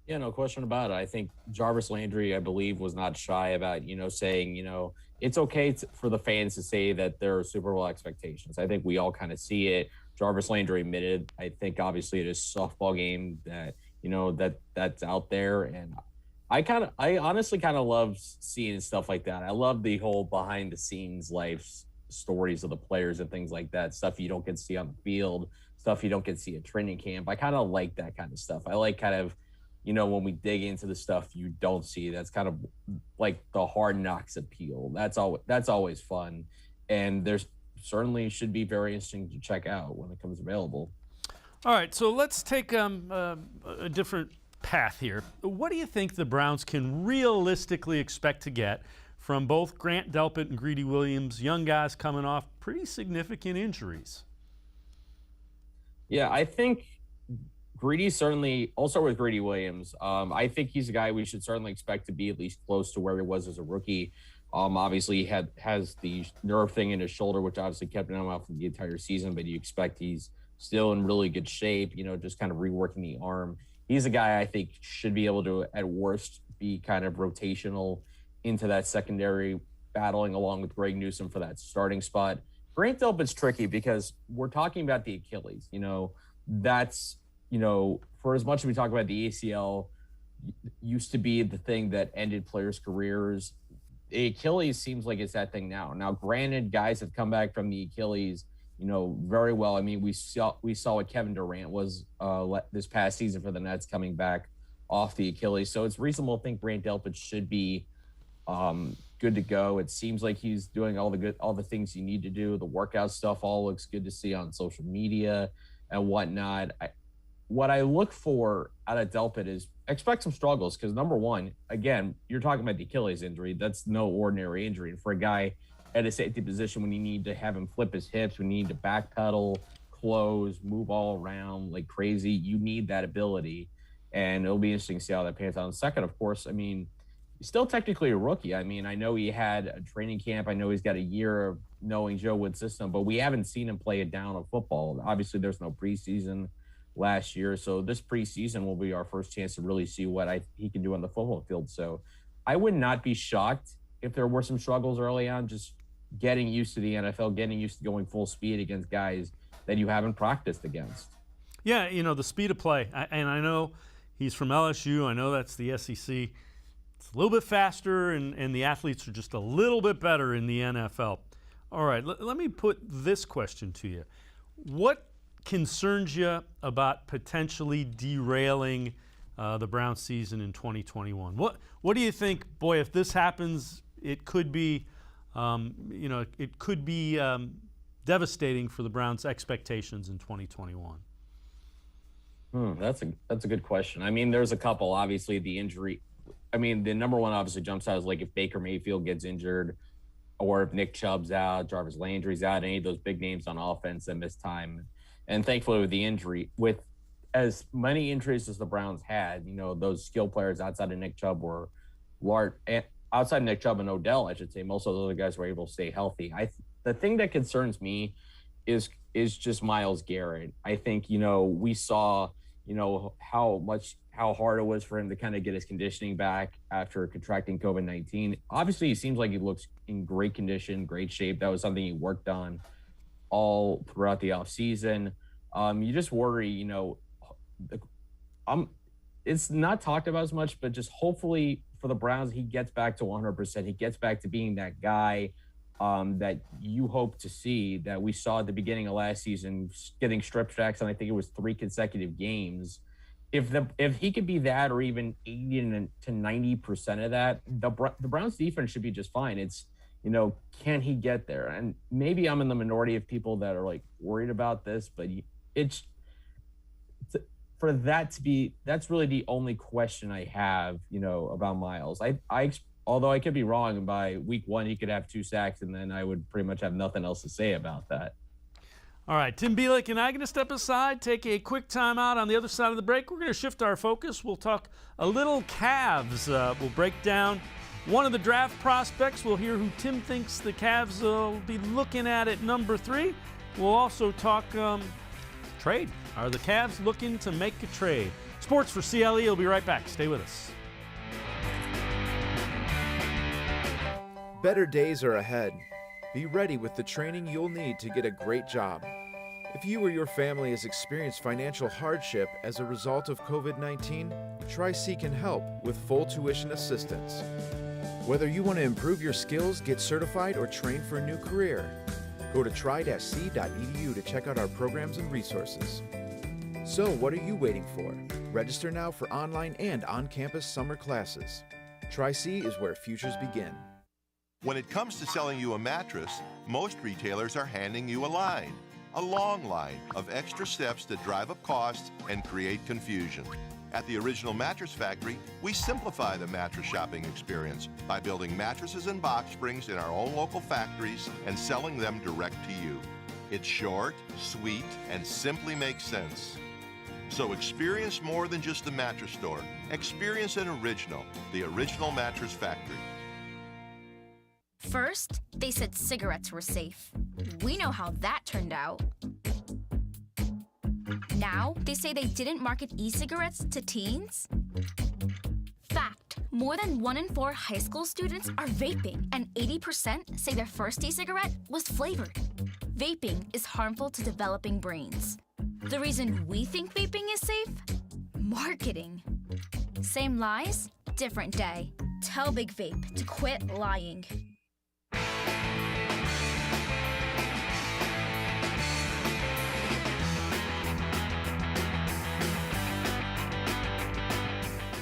Yeah, no question about it. I think Jarvis Landry, I believe, was not shy about, saying, it's okay for the fans to say that there are Super Bowl expectations. I think we all kind of see it. Jarvis Landry admitted, I think, obviously, it is a softball game that, that's out there. And I honestly kind of love seeing stuff like that. I love the whole behind the scenes life stories of the players and things like that, stuff you don't get to see on the field, stuff you don't get to see at training camp. I kind of like that kind of stuff. I like kind of, when we dig into the stuff you don't see, that's kind of like the Hard Knocks appeal. That's always fun. And there's certainly should be very interesting to check out when it comes available. All right, so let's take a different path here. What do you think the Browns can realistically expect to get from both Grant Delpit and Greedy Williams, young guys coming off pretty significant injuries? Yeah, I think Greedy certainly, I'll start with Greedy Williams. I think he's a guy we should certainly expect to be at least close to where he was as a rookie. Obviously, he has the nerve thing in his shoulder, which obviously kept him out for the entire season, but you expect he's still in really good shape, just kind of reworking the arm. He's a guy I think should be able to, at worst, be kind of rotational into that secondary battling along with Greg Newsome for that starting spot. Grant Delpit's tricky because we're talking about the Achilles. That's, for as much as we talk about the ACL, used to be the thing that ended players' careers. The Achilles seems like it's that thing now. Now, granted, guys have come back from the Achilles, very well. I mean, we saw what Kevin Durant was this past season for the Nets coming back off the Achilles. So it's reasonable to think Grant Delpit should be good to go. It seems like he's doing all the things you need to do. The workout stuff all looks good to see on social media and whatnot. What I look for out of Delpit is expect some struggles because, number one, again, you're talking about the Achilles injury. That's no ordinary injury. And for a guy at a safety position, when you need to have him flip his hips, when you need to backpedal, close, move all around like crazy, you need that ability. And it'll be interesting to see how that pans out. And second, of course, I mean, he's still technically a rookie. I mean, I know he had a training camp. I know he's got a year of knowing Joe Wood's system, but we haven't seen him play a down of football. Obviously, there's no preseason last year. So this preseason will be our first chance to really see what he can do on the football field. So I would not be shocked if there were some struggles early on, just getting used to the NFL, getting used to going full speed against guys that you haven't practiced against. Yeah, the speed of play. And I know he's from LSU. I know that's the SEC. It's a little bit faster, and the athletes are just a little bit better in the NFL. All right, let me put this question to you. What concerns you about potentially derailing the Browns season in 2021? What do you think, boy, if this happens, it could be devastating for the Browns' expectations in 2021? That's a good question. I mean, there's a couple. Obviously, the injury. I mean, the number one obviously jumps out is like if Baker Mayfield gets injured, or if Nick Chubb's out, Jarvis Landry's out, any of those big names on offense that miss time. And thankfully, with the injury, with as many injuries as the Browns had, those skill players outside of Nick Chubb were large. Outside Nick Chubb and Odell, I should say, most of those other guys were able to stay healthy. The thing that concerns me is just Myles Garrett. I think, we saw, how hard it was for him to kind of get his conditioning back after contracting COVID-19. Obviously, he seems like he looks in great condition, great shape. That was something he worked on all throughout the offseason. You just worry, it's not talked about as much, but just hopefully for the Browns, he gets back to 100%. He gets back to being that guy that you hope to see, that we saw at the beginning of last season, getting strip sacks, and I think it was 3 consecutive games. If he could be that, or even 80 to 90% of that, the Browns defense should be just fine. It's, can he get there? And maybe I'm in the minority of people that are like worried about this, but for that to be, that's really the only question I have, about Myles. Although I could be wrong, and by week 1 he could have 2 sacks, and then I would pretty much have nothing else to say about that. All right, Tim Bielik and I are going to step aside, take a quick timeout. On the other side of the break, we're going to shift our focus. We'll talk a little Cavs. We'll break down one of the draft prospects. We'll hear who Tim thinks the Cavs will be looking at number 3. We'll also talk trade. Are the Cavs looking to make a trade? Sports for CLE. We'll be right back. Stay with us. Better days are ahead. Be ready with the training you'll need to get a great job. If you or your family has experienced financial hardship as a result of COVID-19, Tri-C can help with full tuition assistance. Whether you want to improve your skills, get certified, or train for a new career, go to tri-c.edu to check out our programs and resources. So what are you waiting for? Register now for online and on-campus summer classes. Tri-C is where futures begin. When it comes to selling you a mattress, most retailers are handing you a long line of extra steps that drive up costs and create confusion. At the Original Mattress Factory, we simplify the mattress shopping experience by building mattresses and box springs in our own local factories and selling them direct to you. It's short, sweet, and simply makes sense. So experience more than just the mattress store. Experience an original, the Original Mattress Factory. First, they said cigarettes were safe. We know how that turned out. Now, they say they didn't market e-cigarettes to teens? Fact. More than 1 in 4 high school students are vaping, and 80% say their first e-cigarette was flavored. Vaping is harmful to developing brains. The reason we think vaping is safe? Marketing. Same lies, different day. Tell Big Vape to quit lying.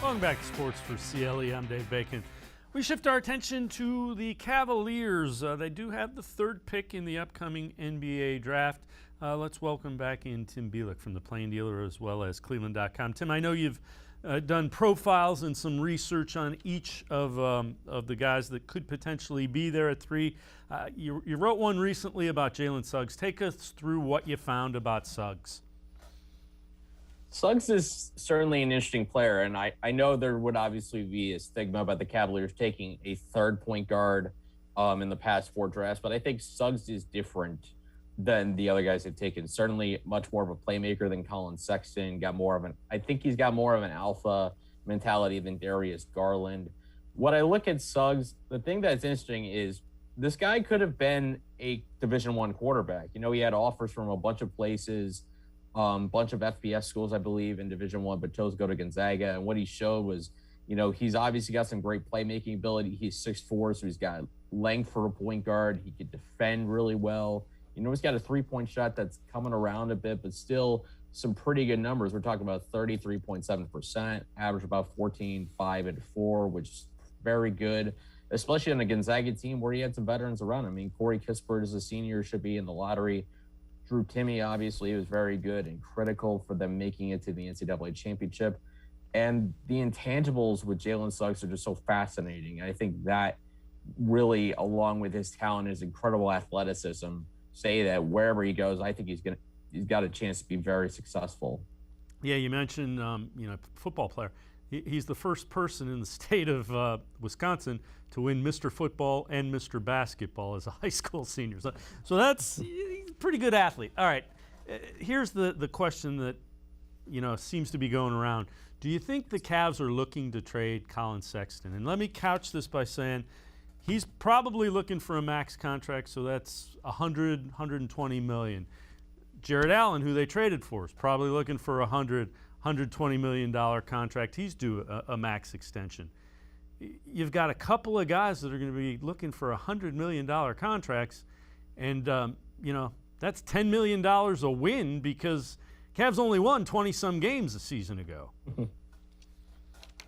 Welcome back to Sports for CLE. I'm Dave Bacon. We shift our attention to the Cavaliers. They do have the 3rd pick in the upcoming NBA draft. Let's welcome back in Tim Bielik from the Plain Dealer as well as cleveland.com. Tim, I know you've done profiles and some research on each of the guys that could potentially be there at 3. You wrote one recently about Jalen Suggs. Take us through what you found about Suggs. Suggs is certainly an interesting player, and I know there would obviously be a stigma about the Cavaliers taking a 3rd point guard in the past 4 drafts, but I think Suggs is different than the other guys they've taken. Certainly much more of a playmaker than Collin Sexton. I think he's got more of an alpha mentality than Darius Garland. When I look at Suggs, the thing that's interesting is this guy could have been a Division I quarterback. You know, he had offers from a bunch of places, bunch of FBS schools, I believe, in Division I, but chose to go to Gonzaga. And what he showed was, you know, he's obviously got some great playmaking ability. He's 6'4", so he's got length for a point guard. He could defend really well. You know, he's got a 3-point shot that's coming around a bit, but still some pretty good numbers. We're talking about 33.7%, average about 14, 5, and 4, which is very good, especially on a Gonzaga team where he had some veterans around him. I mean, Corey Kispert is a senior, should be in the lottery. Drew Timme, obviously, was very good and critical for them making it to the NCAA championship. And the intangibles with Jalen Suggs are just so fascinating. I think that really, along with his talent, his incredible athleticism, say that wherever he goes, I think he's got a chance to be very successful. Yeah, you mentioned football player. He's the first person in the state of Wisconsin to win Mr. Football and Mr. Basketball as a high school senior. So that's he's a pretty good athlete. All right, here's the question that seems to be going around. Do you think the Cavs are looking to trade Collin Sexton? And let me couch this by saying he's probably looking for a max contract, so that's $120 million. Jared Allen, who they traded for, is probably looking for $120 million contract. He's due a max extension. You've got a couple of guys that are going to be looking for $100 million contracts, and that's $10 million a win because Cavs only won 20-some games a season ago.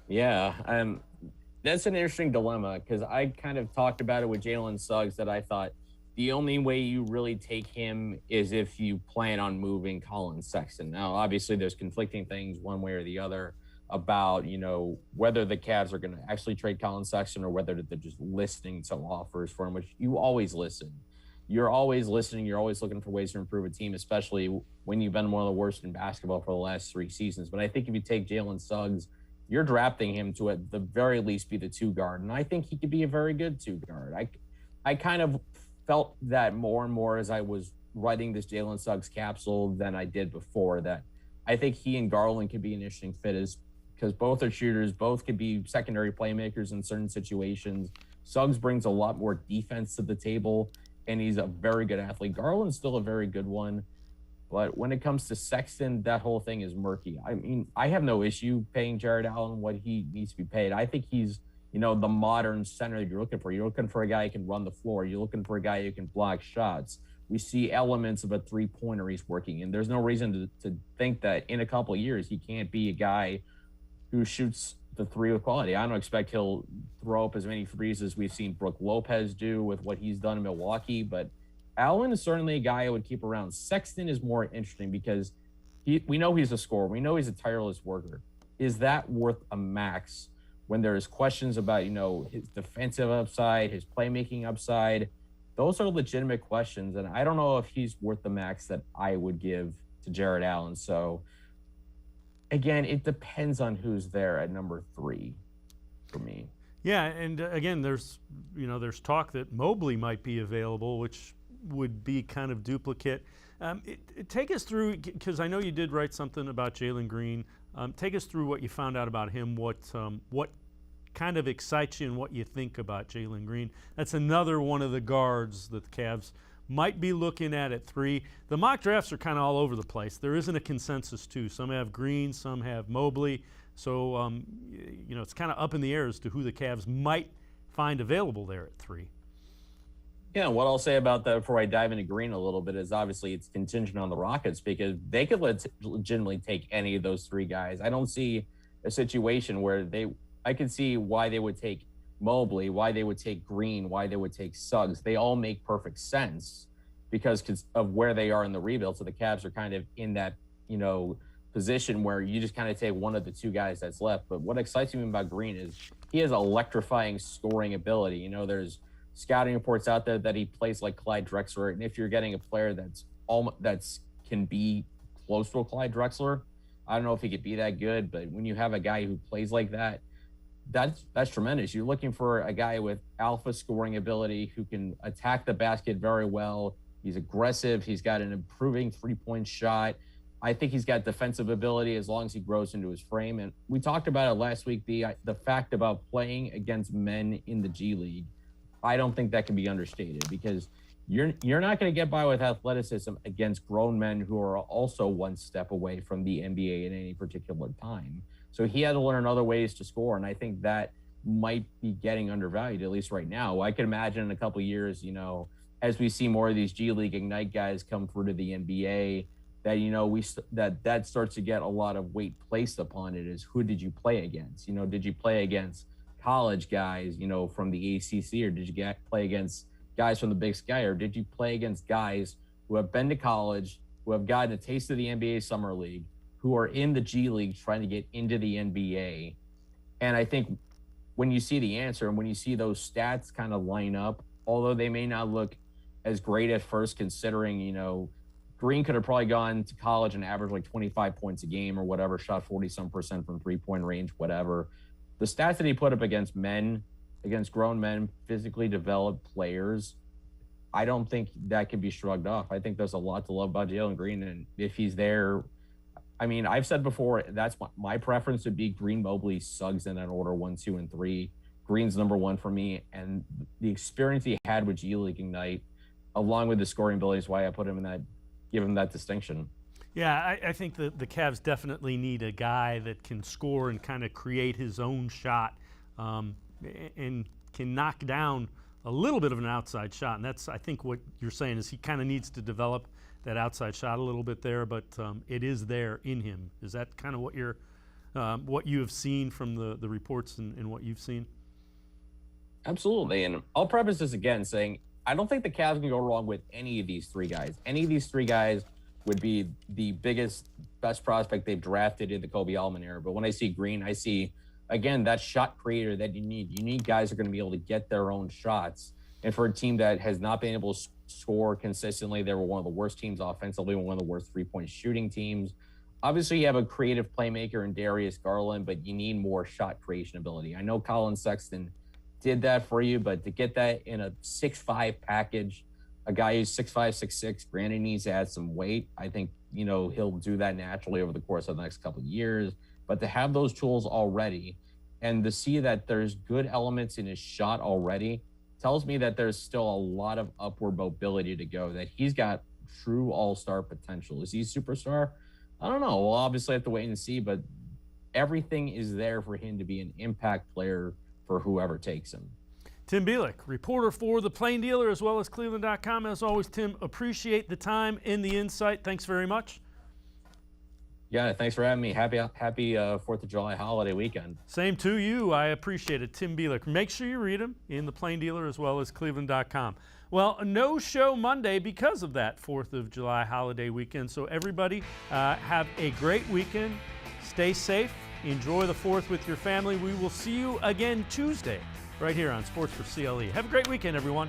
Yeah, that's an interesting dilemma because I kind of talked about it with Jalen Suggs that I thought the only way you really take him is if you plan on moving Collin Sexton. Now, obviously, there's conflicting things one way or the other about, whether the Cavs are going to actually trade Collin Sexton or whether they're just listening to offers for him, which you always listen. You're always listening. You're always looking for ways to improve a team, especially when you've been one of the worst in basketball for the last 3 seasons. But I think if you take Jalen Suggs, you're drafting him to at the very least be the 2 guard. And I think he could be a very good 2 guard. I kind of felt that more and more as I was writing this Jalen Suggs capsule than I did before, that I think he and Garland could be an interesting fit because both are shooters, both could be secondary playmakers in certain situations. Suggs brings a lot more defense to the table, and he's a very good athlete. Garland's still a very good one. But when it comes to Sexton, that whole thing is murky. I mean, I have no issue paying Jared Allen what he needs to be paid. I think he's, the modern center that you're looking for. You're looking for a guy who can run the floor. You're looking for a guy who can block shots. We see elements of a 3-pointer he's working in. There's no reason to think that in a couple of years he can't be a guy who shoots the 3 with quality. I don't expect he'll throw up as many threes as we've seen Brook Lopez do with what he's done in Milwaukee, but Allen is certainly a guy I would keep around. Sexton is more interesting because we know he's a scorer. We know he's a tireless worker. Is that worth a max when there's questions about, his defensive upside, his playmaking upside? Those are legitimate questions, and I don't know if he's worth the max that I would give to Jared Allen. So, again, it depends on who's there at number 3 for me. Yeah, and again, there's talk that Mobley might be available, which would be kind of duplicate. Take us through, because I know you did write something about Jalen Green. Take us through what you found out about him, what kind of excites you and what you think about Jalen Green. That's another one of the guards that the Cavs might be looking at 3. The mock drafts are kind of all over the place. There isn't a consensus, too. Some have Green, some have Mobley. So, it's kind of up in the air as to who the Cavs might find available there at 3. Yeah, what I'll say about that before I dive into Green a little bit is obviously it's contingent on the Rockets because they could legitimately take any of those 3 guys. I don't see a situation where I could see why they would take Mobley, why they would take Green, why they would take Suggs. They all make perfect sense because of where they are in the rebuild. So the Cavs are kind of in that, position where you just kind of take one of the 2 guys that's left. But what excites me about Green is he has electrifying scoring ability. There's scouting reports out there that he plays like Clyde Drexler. And if you're getting a player that's can be close to a Clyde Drexler, I don't know if he could be that good, but when you have a guy who plays like that, that's tremendous. You're looking for a guy with alpha scoring ability who can attack the basket very well. He's aggressive. He's got an improving 3-point shot. I think he's got defensive ability as long as he grows into his frame. And we talked about it last week, the fact about playing against men in the G League. I don't think that can be understated because you're not going to get by with athleticism against grown men who are also one step away from the NBA at any particular time. So he had to learn other ways to score, and I think that might be getting undervalued, at least right now. I can imagine in a couple of years, as we see more of these G League Ignite guys come through to the NBA, that that starts to get a lot of weight placed upon it is who did you play against? Did you play against college guys, from the ACC, or did you play against guys from the Big Sky, or did you play against guys who have been to college, who have gotten a taste of the NBA Summer League, who are in the G League trying to get into the NBA? And I think when you see the answer and when you see those stats kind of line up, although they may not look as great at first, considering, Green could have probably gone to college and averaged like 25 points a game or whatever, shot 40-some% from 3-point range, whatever. The stats that he put up against grown men, physically developed players, I don't think that can be shrugged off. I think there's a lot to love about Jalen Green. And if he's there, I've said before, that's my preference would be Green, Mobley, Suggs in that order, 1, 2, and 3. Green's number 1 for me. And the experience he had with G League Ignite, along with the scoring ability, is why I put him give him that distinction. Yeah, I think the Cavs definitely need a guy that can score and kind of create his own shot and can knock down a little bit of an outside shot. And that's, I think, what you're saying is he kind of needs to develop that outside shot a little bit there, but it is there in him. Is that kind of what what you have seen from the reports and what you've seen? Absolutely. And I'll preface this again saying I don't think the Cavs can go wrong with any of these 3 guys. Any of these 3 guys would be the best prospect they've drafted in the Kobe Allman era. But when I see Green, I see, again, that shot creator that you need. You need guys who are going to be able to get their own shots. And for a team that has not been able to score consistently, they were one of the worst teams offensively, one of the worst 3-point shooting teams. Obviously, you have a creative playmaker in Darius Garland, but you need more shot creation ability. I know Collin Sexton did that for you, but to get that in a 6'5" package, a guy who's 6'5", 6'6", granted needs to add some weight. I think, he'll do that naturally over the course of the next couple of years. But to have those tools already and to see that there's good elements in his shot already tells me that there's still a lot of upward mobility to go, that he's got true all-star potential. Is he a superstar? I don't know. We'll obviously have to wait and see, but everything is there for him to be an impact player for whoever takes him. Tim Bielik, reporter for The Plain Dealer as well as cleveland.com. As always, Tim, appreciate the time and the insight. Thanks very much. Yeah, thanks for having me. Happy 4th of July holiday weekend. Same to you. I appreciate it. Tim Bielik. Make sure you read him in The Plain Dealer as well as cleveland.com. Well, no show Monday because of that 4th of July holiday weekend. So everybody have a great weekend. Stay safe. Enjoy the 4th with your family. We will see you again Tuesday right here on Sports4CLE. Have a great weekend, everyone.